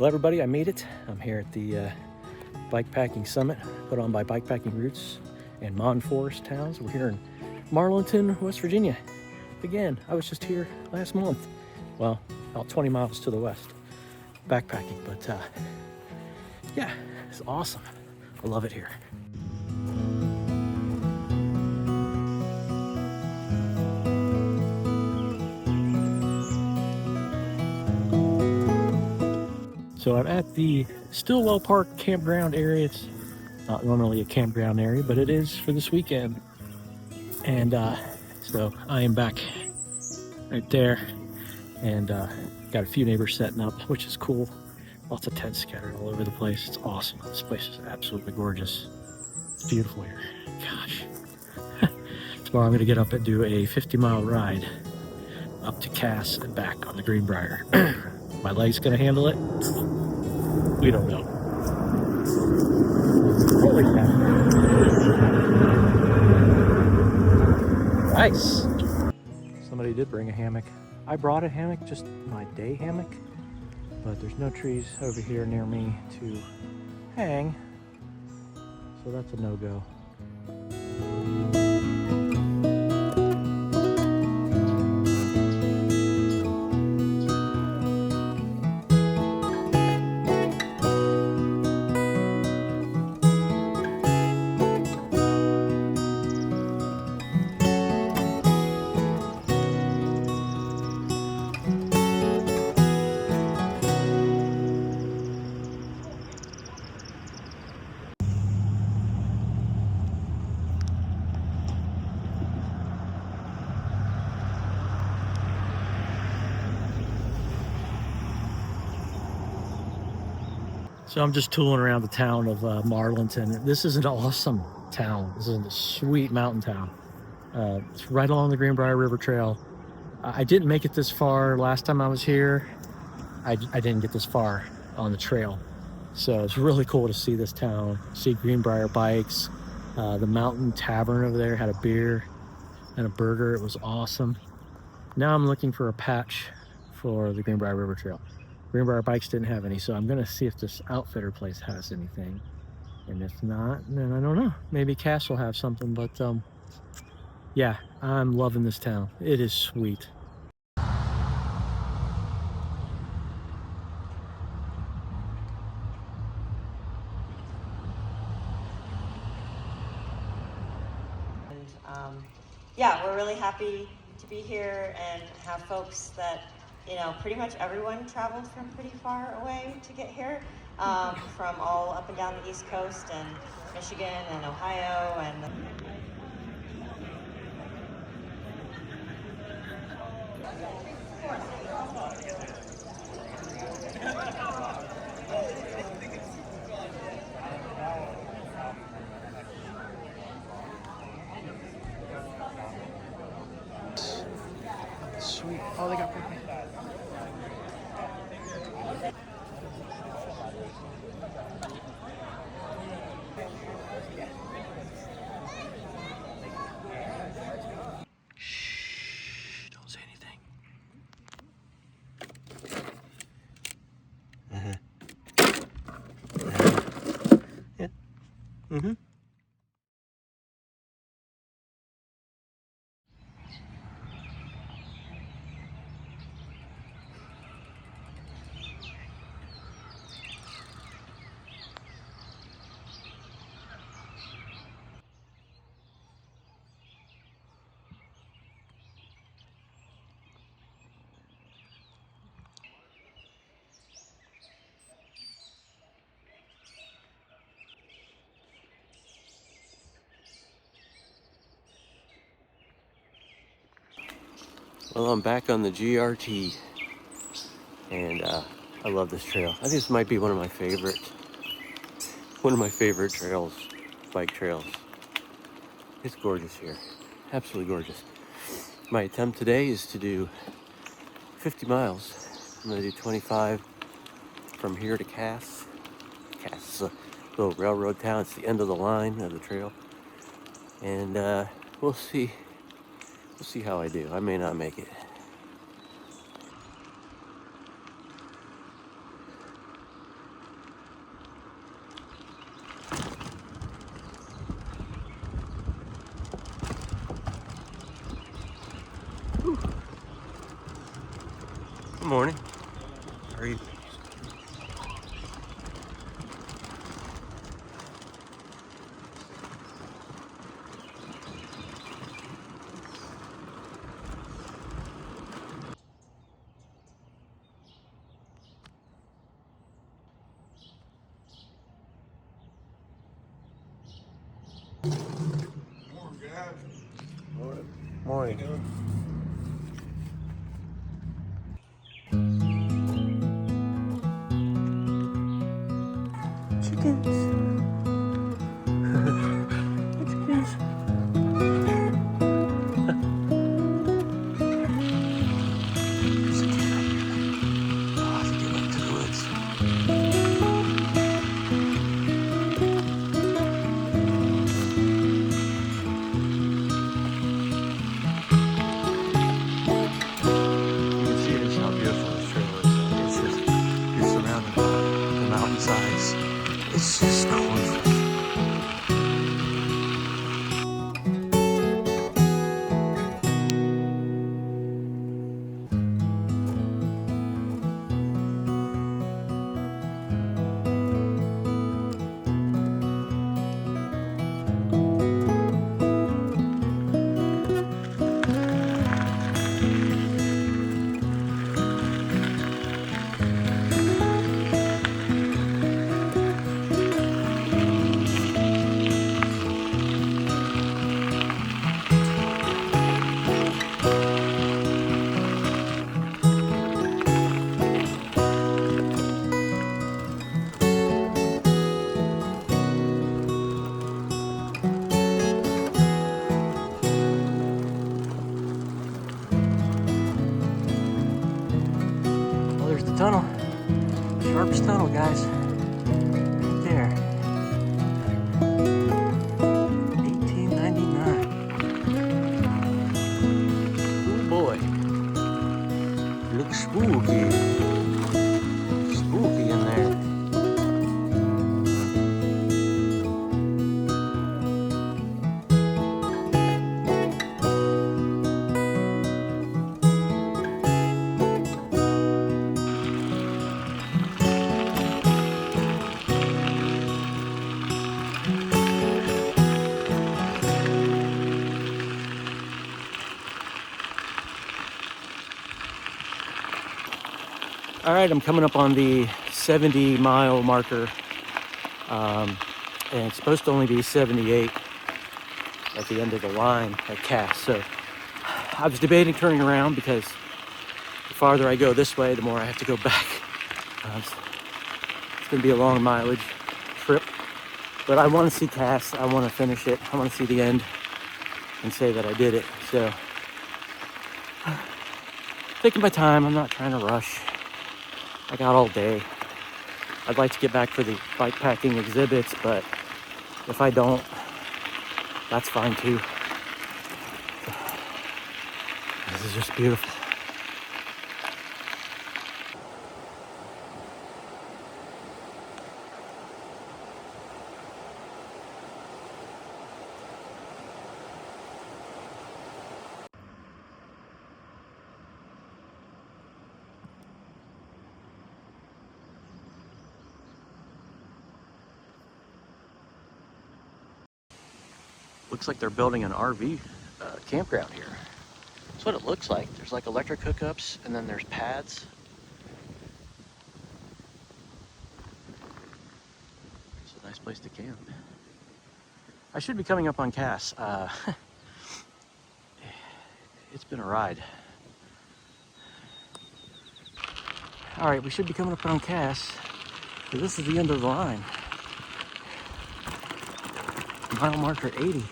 Well, everybody, I made it. I'm here at the Bikepacking Summit put on by Bikepacking Roots and Mon Forest Towns. We're here in Marlinton, West Virginia. Again, I was just here last month. Well, about 20 miles to the west, backpacking. But yeah, it's awesome. I love it here. So I'm at the Stillwell Park campground area. It's not normally a campground area, but it is for this weekend. And so I am back right there, and got a few neighbors setting up, which is cool. Lots of tents scattered all over the place. It's awesome. This place is absolutely gorgeous. It's beautiful here. Gosh. Tomorrow I'm going to get up and do a 50-mile ride up to Cass and back on the Greenbrier. My leg's going to handle it? We don't know. Holy cow. Nice. Somebody did bring a hammock. I brought a hammock, just my day hammock, but there's no trees over here near me to hang, so that's a no-go. So I'm just tooling around the town of Marlinton. This is an awesome town. This is a sweet mountain town. It's right along the Greenbrier River Trail. I didn't make it this far last time I was here. I didn't get this far on the trail. So it's really cool to see this town, see Greenbrier bikes. The mountain tavern over there had a beer and a burger. It was awesome. Now I'm looking for a patch for the Greenbrier River Trail. Greenbrier bikes didn't have any, so I'm gonna see if this outfitter place has anything. And if not, then I don't know. Maybe Cass will have something, but yeah, I'm loving this town. It is sweet. And yeah, we're really happy to be here and have folks that, you know, pretty much everyone traveled from pretty far away to get here, from all up and down the East Coast and Michigan and Ohio and... Sweet. Oh, they got picnic. Shh, don't say anything. Yeah. Mm-hmm. Well, I'm back on the GRT, and I love this trail. I think this might be one of my favorite trails, bike trails. It's gorgeous here, absolutely gorgeous. My attempt today is to do 50 miles. I'm gonna do 25 from here to Cass. Cass is a little railroad town. It's the end of the line of the trail, and we'll see how I do. I may not make it. Good morning. How are you? Morning. Chickens. Chickens. Oh, I think they went to the woods. You can see just how beautiful this trail is. It's just, you're surrounded by the mountainsides. It's just gorgeous. Well, there's the tunnel. Sharpest tunnel, guys. Right there. 1899. Oh boy. Looks spooky. Spooky in there. All right, I'm coming up on the 70-mile marker, and it's supposed to only be 78 at the end of the line at Cass. So I was debating turning around because the farther I go this way, the more I have to go back. It's going to be a long mileage trip, but I want to see Cass. I want to finish it. I want to see the end and say that I did it. So taking my time. I'm not trying to rush. I got all day. I'd like to get back for the bikepacking exhibits, but if I don't, that's fine too. This is just beautiful. Looks like they're building an RV campground here. That's what it looks like. There's like electric hookups and then there's pads. It's a nice place to camp. I should be coming up on Cass. It's been a ride. All right, we should be coming up on Cass. So this is the end of the line. Mile marker 80.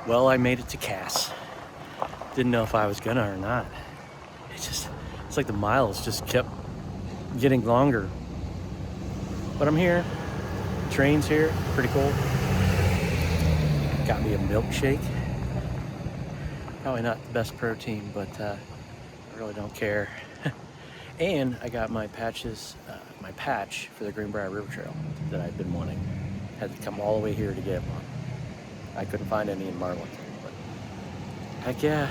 Well, I made it to Cass. Didn't know if I was gonna or not. It's like the miles just kept getting longer. But I'm here. The train's here. Pretty cool. Got me a milkshake. Probably not the best protein, but I really don't care. And I got my patches, my patch for the Greenbrier River Trail that I've been wanting. Had to come all the way here to get one. I couldn't find any in Marlinton, but heck yeah.